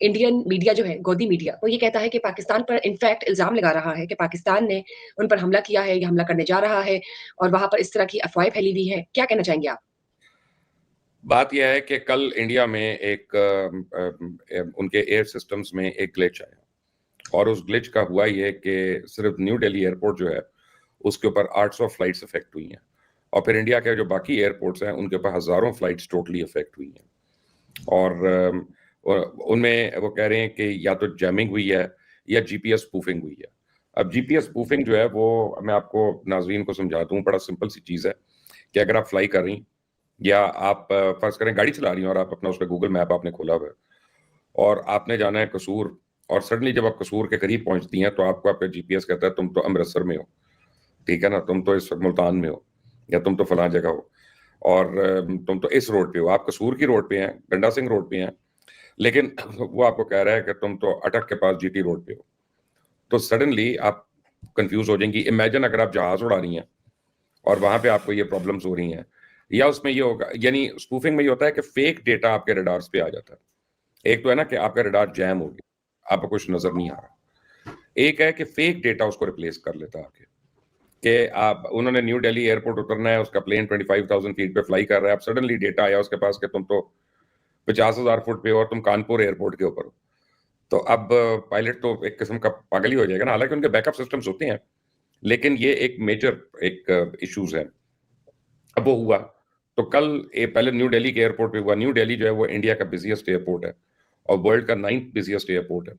Indian media जो है, गोदी मीडिया, वो ये कहता है कि पाकिस्तान पर इनफैक्ट इल्ज़ाम लगा रहा है कि पाकिस्तान ने उन पर हमला किया है या हमला करने जा रहा है और वहाँ पर इस तरह की अफ़वाहें फैली हुई हैं। क्या कहना चाहेंगे आप? बात यह है कि कल इंडिया में एक उनके एयर सिस्टम्स में एक ग्लिच आया और उस ग्लिच का हुआ ये कि सिर्फ न्यू दिल्ली एयरपोर्ट जो है उसके ऊपर 800 फ्लाइट्स अफेक्ट हुई हैं और फिर इंडिया के जो बाकी एयरपोर्ट्स हैं उनके ऊपर हज़ारों फ्लाइट्स टोटली अफेक्ट हुई हैं और उनमें वो कह रहे हैं कि या तो जैमिंग हुई है या जीपीएस स्पूफिंग हुई है। अब जीपीएस स्पूफिंग जो है वो मैं आपको नाजरीन को समझा दूं, बड़ा सिंपल सी चीज़ है कि अगर आप फ्लाई कर रही या आप फर्ज करें गाड़ी चला रही हैं और आप अपना उस पर गूगल मैप आपने खोला हुआ है और आपने जाना है कसूर और सडनली जब आप कसूर के करीब पहुंचती हैं तो आपको आपका जीपीएस कहता है तुम तो अमृतसर में हो, ठीक है ना, तुम तो इस वक्त मुल्तान में हो या तुम तो फलां जगह हो और तुम तो इस रोड पे हो, आप कसूर की रोड पे हैं, गंडा सिंह रोड पे हैं, लेकिन वो आपको कह रहा है कि तुम तो अटक के पास जीटी रोड पे हो। तो सडनली आप कंफ्यूज हो जाएंगी। इमेजिन अगर आप जहाज उड़ा रही हैं और वहां पे आपको ये प्रॉब्लम्स हो रही हैं, या उसमें ये होगा, यानी स्पूफिंग में ये होता है कि फेक डेटा आपके रडार्स पे आ जाता है। एक तो है ना कि आपका रडार जैम हो गया, आपको कुछ नजर नहीं आ रहा, एक है कि फेक डेटा उसको रिप्लेस कर लेता है आके कि आप उन्होंने न्यू दिल्ली एयरपोर्ट उतरना है, उसका प्लेन 25,000 फीट पे फ्लाई कर रहा है, अब सडनली डेटा आया उसके पास कि तुम तो 50,000 फुट पे हो और तुम कानपुर एयरपोर्ट के ऊपर हो। तो अब पायलट तो एक किस्म का पागल ही हो जाएगा ना, हालांकि उनके बैकअप सिस्टम्स होते हैं, लेकिन ये एक मेजर एक इश्यूज है। अब वो हुआ तो कल पहले न्यू दिल्ली के एयरपोर्ट पे हुआ। न्यू दिल्ली जो है वो इंडिया का बिजिएस्ट एयरपोर्ट है और वर्ल्ड का 9th बिजिएस्ट एयरपोर्ट है।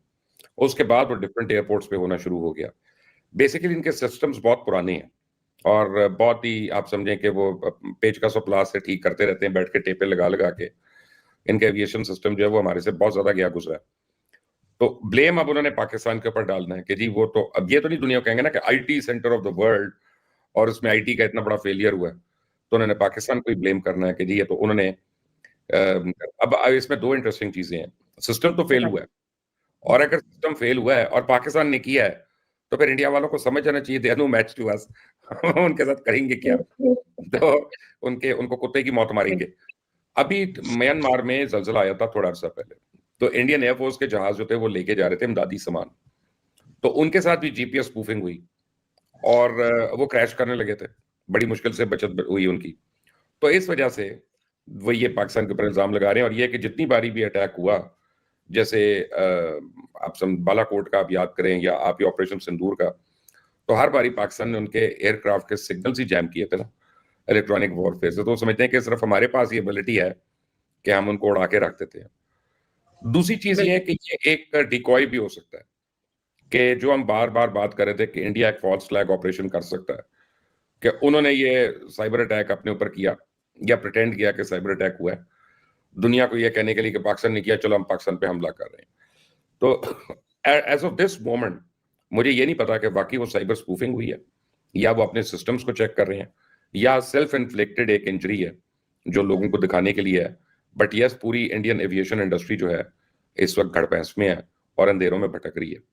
उसके बाद वो डिफरेंट एयरपोर्ट्स पे होना शुरू हो गया। बेसिकली इनके सिस्टम्स बहुत पुराने हैं और बहुत ही आप समझें कि वो पेचकस और प्लास से ठीक करते रहते हैं, बैठ के टेपे लगा लगा के। इनका एविएशन सिस्टम जो है वो हमारे से बहुत ज्यादा गया गुजरा है। तो ब्लेम अब उन्होंने पाकिस्तान के ऊपर डालना है कि जी वो तो, अब ये तो नहीं दुनिया कहेंगे ना कि IT centre of the world और उसमें आईटी का इतना बड़ा फेलियर हुआ है, तो उन्होंने पाकिस्तान को ही ब्लेम करना है कि जी ये तो उन्होंने अब इसमें दो इंटरेस्टिंग चीजें हैं। सिस्टम तो फेल हुआ है और अगर सिस्टम फेल हुआ है और पाकिस्तान ने किया है तो फिर इंडिया वालों को समझ जाना चाहिए they no match to us. उनके साथ करेंगे क्या? तो उनको कुत्ते की मौत मारेंगे। अभी म्यांमार में जलजला आया था थोड़ा अर्सा पहले, तो इंडियन एयरफोर्स के जहाज जो थे वो लेके जा रहे थे इमदादी सामान, तो उनके साथ भी जीपीएस स्पूफिंग हुई और वो क्रैश करने लगे थे। बड़ी मुश्किल से बचत हुई उनकी। तो इस वजह से वो ये पाकिस्तान के ऊपर इल्जाम लगा रहे हैं और ये कि जितनी बारी भी अटैक हुआ, जैसे आप बालाकोट का आप याद करें या आप ये ऑपरेशन सिंदूर का, तो हर बारी पाकिस्तान ने उनके एयरक्राफ्ट के सिग्नल्स ही जैम किए थे ना इलेक्ट्रॉनिक वॉरफेयर से। तो वो समझते हैं कि सिर्फ हमारे पास ये एबिलिटी है कि हम उनको उड़ा के रख देते हैं। दूसरी चीज ये है कि ये एक डिकॉय भी हो सकता है कि जो हम बार बार बात कर रहे थे कि इंडिया एक फॉल्स फ्लैग ऑपरेशन कर सकता है, कि उन्होंने ये साइबर अटैक अपने ऊपर किया या प्रिटेंड किया कि साइबर अटैक हुआ है, दुनिया को ये कहने के लिए कि पाकिस्तान ने किया, चलो हम पाकिस्तान पे हमला कर रहे हैं। तो एज ऑफ दिस मोमेंट मुझे ये नहीं पता कि वाकई वो साइबर स्पूफिंग हुई है या वो अपने सिस्टम्स को चेक कर रहे हैं या सेल्फ इन्फ्लिक्टेड एक इंजरी है जो लोगों को दिखाने के लिए है। बट यस, पूरी इंडियन एविएशन इंडस्ट्री जो है इस वक्त घड़पैंस में है और अंधेरों में भटक रही है।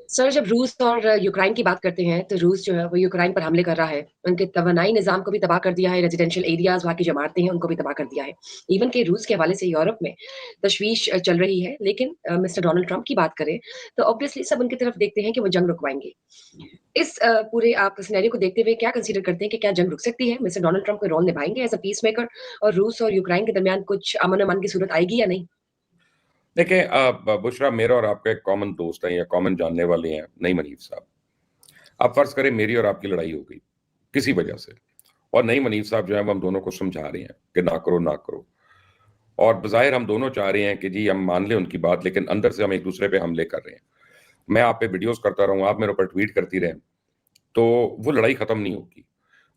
सर, जब रूस और यूक्रेन की बात करते हैं, तो रूस जो है वो यूक्रेन पर हमले कर रहा है। उनके तवानाई निज़ाम को भी तबाह कर दिया है, रेज़िडेंशियल एरियाज़ वहाँ की जो इमारतें हैं, उनको भी तबाह कर दिया है। इवन कि रूस के हवाले से यूरोप में तशवीश चल रही है, लेकिन मिस्टर डोनाल्ड ट्रंप की बात करें, तो ऑब्वियसली सब उनकी तरफ देखते हैं कि वो जंग रुकवाएँगे। इस पूरे आप सिनेरियो को देखते हुए क्या कंसीडर करते हैं कि क्या जंग रुक सकती है? मिस्टर डोनाल्ड ट्रंप कोई रोल निभाएँगे एज़ अ पीसमेकर और रूस और यूक्रेन के दरमियान कुछ अमन-अमान की सूरत आएगी या नहीं? देखिए बुशरा, मेरा और आपका एक कॉमन दोस्त है या कॉमन जानने वाले हैं, नईम मनीफ साहब। अब फर्ज करें मेरी और आपकी लड़ाई हो गई किसी वजह से और नईम मनीफ साहब जो है वो हम दोनों को समझा रहे हैं कि ना करो ना करो, और बज़ाहिर हम दोनों चाह रहे हैं कि जी हम मान लें उनकी बात, लेकिन अंदर से हम एक दूसरे पे हमले कर रहे हैं। मैं आप पे वीडियोस करता रहूं, आप मेरे ऊपर ट्वीट करती रहें, तो वो लड़ाई खत्म नहीं होगी।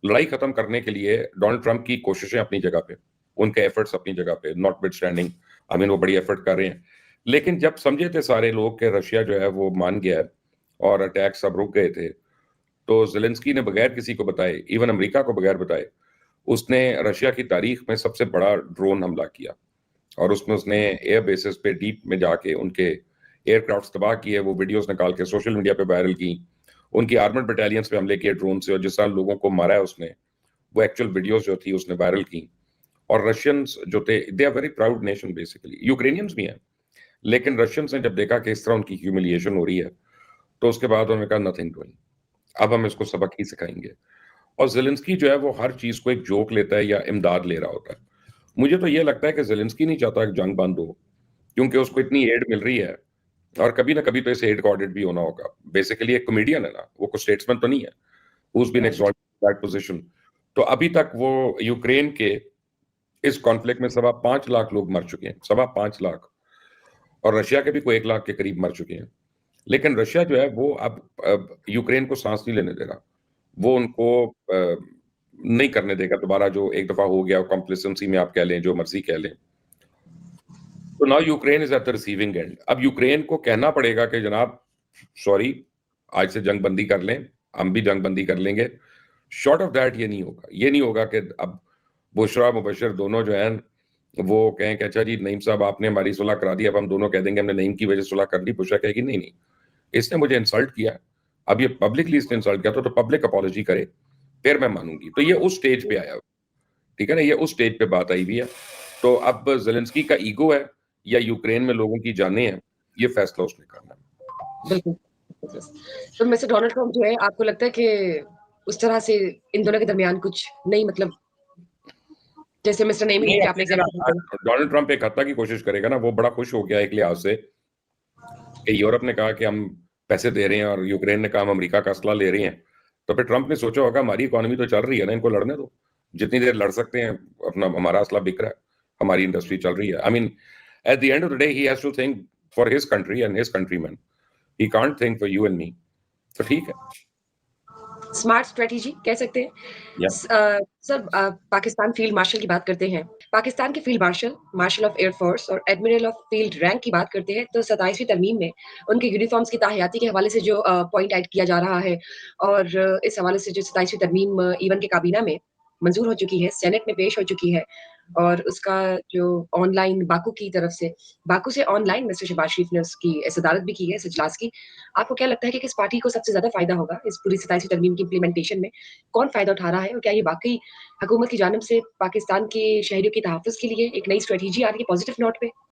लड़ाई खत्म करने के लिए डोनाल्ड ट्रंप की कोशिशें अपनी जगह पे, उनके एफर्ट्स अपनी जगह पे, not with standing, I mean वो बड़ी एफर्ट कर रहे हैं। लेकिन जब समझे थे सारे लोग कि रशिया जो है वो मान गया है और अटैक सब रुक गए थे, तो ज़ेलेंस्की ने बगैर किसी को बताए, इवन अमेरिका को बगैर बताए, उसने रशिया की तारीख में सबसे बड़ा ड्रोन हमला किया और उसमें उसने एयर बेसिस पे डीप में जाके उनके एयरक्राफ्ट तबाह किए। वो वीडियोस निकाल के सोशल मीडिया पे वायरल की, उनकी आर्मर्ड बटालियंस पे हमले किए ड्रोन से, और जिस तरह लोगों को मारा है उसने, वो एक्चुअल वीडियोस जो थी उसने वायरल की। और रशियंस जो थे, they are very proud nation basically, Ukrainians भी हैं, लेकिन रशियंस ने जब देखा कि इस तरह उनकी ह्यूमिलिएशन हो रही है, तो उसके बाद उन्होंने कहा नथिंग डूइंग, अब हम इसको सबक ही सिखाएँगे। और ज़ेलेंस्की जो है वो हर चीज़ को एक जोक लेता है या इमदाद ले रहा होता है। मुझे तो ये लगता है कि ज़ेलेंस्की नहीं चाहता कि जंग बंद हो, क्योंकि उसको इतनी एड मिल रही है और कभी ना कभी तो इस एड का ऑडिट भी होना होगा। बेसिकली एक कॉमेडियन है ना, वो कोई स्टेट्समैन तो नहीं है, who's been right. Exalted that position. तो अभी तक वो यूक्रेन के इस कॉन्फ्लिक्ट में सवा 5 लाख लोग मर चुके हैं, सवा 5 लाख, और रशिया के भी कोई 1 लाख के करीब मर चुके हैं। लेकिन रशिया जो है वो अब यूक्रेन को साँस नहीं लेने देगा। वो उनको नहीं करने देगा दोबारा जो एक दफ़ा हो गया कॉम्प्लिसेंसी में आप कह लें, जो मर्ज़ी कह लें। तो now Ukraine is at the receiving end. अब यूक्रेन को कहना पड़ेगा कि जनाब सॉरी, आज से जंग बंदी कर लें, हम भी जंग बंदी कर लेंगे। शॉर्ट ऑफ दैट ये नहीं होगा। ये नहीं होगा कि अब बुशरा, मुबश्शिर दोनों जो हैं, वो कहें कि अच्छा जी नईम साहब आपने हमारी सुलह करा दी, अब हम दोनों कह देंगे हमने नईम की वजह से सुलह कर ली। बुशरा कहेगी नहीं, नहीं, इसने मुझे इंसल्ट किया है। अब ये पब्लिकली इसने इंसल्ट किया तो पब्लिक अपॉलॉजी करे, फिर मैं मानूँगी। तो ये उस स्टेज पे आया हुआ, ठीक है ना? ये उस स्टेज पे बात आई हुई है। तो अब ज़ेलेंस्की का ईगो है या यूक्रेन में लोगों की जानें हैं, ये फैसला उसने करना है। बिल्कुल। तो मिस्टर डोनाल्ड ट्रम्प जो है, आपको लगता है कि उस तरह से इन दोनों के दरमियान कुछ नहीं, मतलब जैसे मिस्टर नेमी नहीं, के अब आपने देखिए ना, एग्ज़ाम्पल दिया। डोनाल्ड ट्रम्प एक हद तक ही कोशिश करेगा ना, वो बड़ा खुश हो गया एक लिहाज से कि यूरोप ने कहा कि हम पैसे दे रहे हैं और यूक्रेन ने कहा हम अमेरिका का असला ले रहे हैं। तो फिर ट्रम्प ने सोचा होगा हमारी इकोनॉमी तो चल रही है ना, इनको लड़ने दो। जितनी देर लड़ सकते हैं, अपना हमारा असला बिक रहा है, हमारी इंडस्ट्री चल रही है। I mean at the end of the day he has to think for his country and his countryman. He can't think for you and me. तो ठीक है। स्मार्ट स्ट्रैटेजी कह सकते हैं। या सर, पाकिस्तान फील्ड मार्शल की बात करते हैं। पाकिस्तान के field marshal, marshal of air force और एडमिरल ऑफ फील्ड रैंक की बात करते हैं, तो 27वीं तरमीम में उनके यूनिफ़ॉर्म्स की ताहयाती के हवाले से जो पॉइंट ऐड किया जा रहा है, और इस हवाले से जो 27वीं तरमीम इवन के काबीना में मंज़ूर हो चुकी है, सेनेट में पेश हो चुकी है, और उसका जो ऑनलाइन बाकू से ऑनलाइन मिस्टर शहबाज शरीफ ने उसकी सदारत भी की है इस इजलास की। आपको क्या लगता है कि किस पार्टी को सबसे ज़्यादा फ़ायदा होगा इस पूरी 27वीं तरमीम की इम्प्लीमेंटेशन में? कौन फ़ायदा उठा रहा है, और क्या ये वाक़ई हुकूमत की जानिब से पाकिस्तान के शहरियों के तहफ़्फ़ुज़ के लिए एक नई स्ट्रैटेजी आ रही है पॉज़िटिव नोट पे?